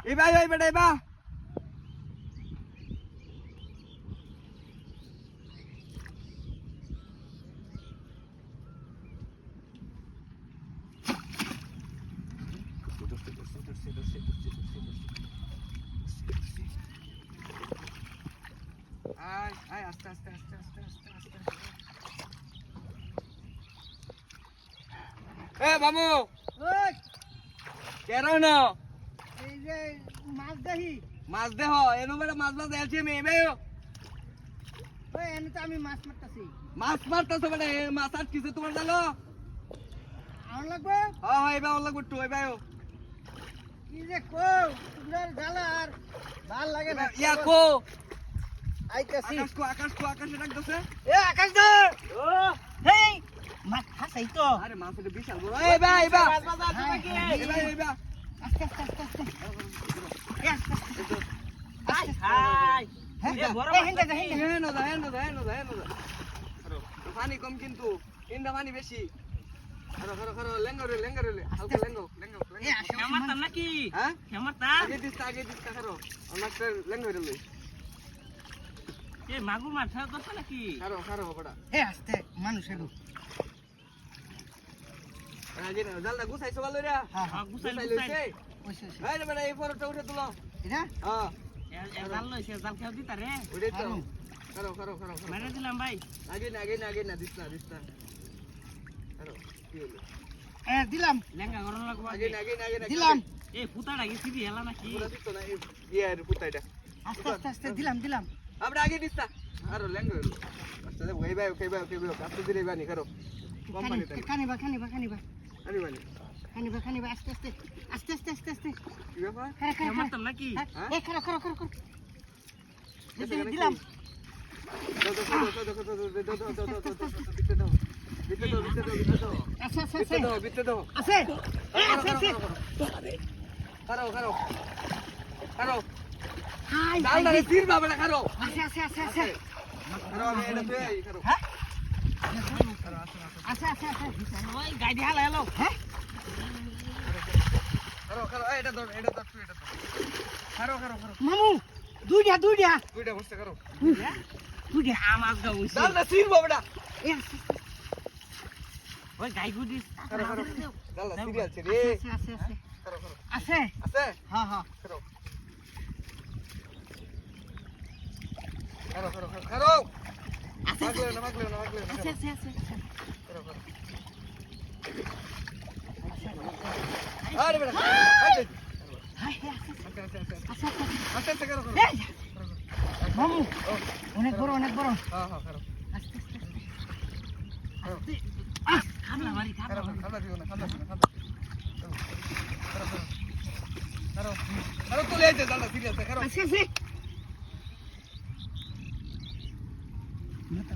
এই ভাই ওই বেটা বা আয় আয় আস্তে আস্তে আস্তে আস্তে আস্তে আস্তে এ বাবু ওই কেরো না এই যে মাছ দেখি মাছ দেহ এনো বেটা মাছ মাছ দেলছি আমি এবেও ওই এনে তো আমি মাছ মারতাছি মাছ মারতাছ বেটা এ মাছ আর কিছু তোমার জানো আর লাগবে হ্যাঁ হ্যাঁ এবার লাগবে একটু এবেও কি যে কো তোমরা জ্বালা আর ভাল লাগে না ইয়া কো আইতাছি আকাশে ডাকতেছে এ আকাশ দা ও হেই মাছ খাসাই তো আরে মাছ এটা বিশাল বড় এই ভাই বা মাছ মাছ আছে নাকি এই ভাই এই ভাই আস্তে আস্তে আস্তে আস্তে এ আস্তে আস্তে হাই হাই এ বড় মাছ হেন্দা হেন্দা হেন দা আরো পানি কম কিন্তু ইন্দা পানি বেশি আরো আরো লেঙ্গরে হালকা লেঙ্গো এ হেমারতা নাকি হ্যাঁ হেমারতা আগে দিস কারো অনেকটা লেঙ্গরে লই এ মাগুর মাছ ধরছ নাকি কারো বড়া এ আস্তে মানুষ এলো আগে না জালটা গুছাইছো ভালো রে হ্যাঁ গুছাই লইছে ওইসে এই রে বেটা এই ফটোটা উঠে তুলো এটা হ্যাঁ এ জাল লইছে জাল খেও দিতা রে ওইটাই তো কারো মেরে দিলাম ভাই আগে না দিস না কারো কি হলো এ দিলাম লেঙ্গা গরম লাগবো আগে না দিলাম এ ফুটাটা গেছি দি হেলা নাকি পুরা দিত না এই ইয়ার পুতাইটা আস্তে আস্তে আস্তে দিলাম আমরা আগে দিস না আরো লেঙ্গো আচ্ছা ওই ভাই কাছে দিরে বানি কারো কোম্পানি তাই কানিবা আনি বানি আস্তে আস্তে কি ব্যাপার হেমারতা নাকি এ খারা দিলাম আচ্ছা বিতে দাও আছে কারো হাই ডালটা রে তীর বাবা কারো আছে কারো আমি এটা তুই কারো হ্যাঁ আছে ওই গাইডি হালা হেলো হ্যাঁ কারো এটা ধর তুই এটা ধর কারো মামু দুইটা দুইটা বসতে কারো দুইটা আমাজ গা হইছে ডালটা তীর বাবাটা এ ওই গাই গুদিস কারো ডালটা সিরিয়াল ছে রে আছে কারো আছে আছে হ্যাঁ কারো মাগলে না আছে কারো আরে বেটা হাই আস্তে কারো মামু অনেক বড় হ্যাঁ কারো আস্তে খাবলা মারি কারো খালা দিও না কারো তুলে আইতে ডালটা সিরিয়াল ছে কারো আছে মাথা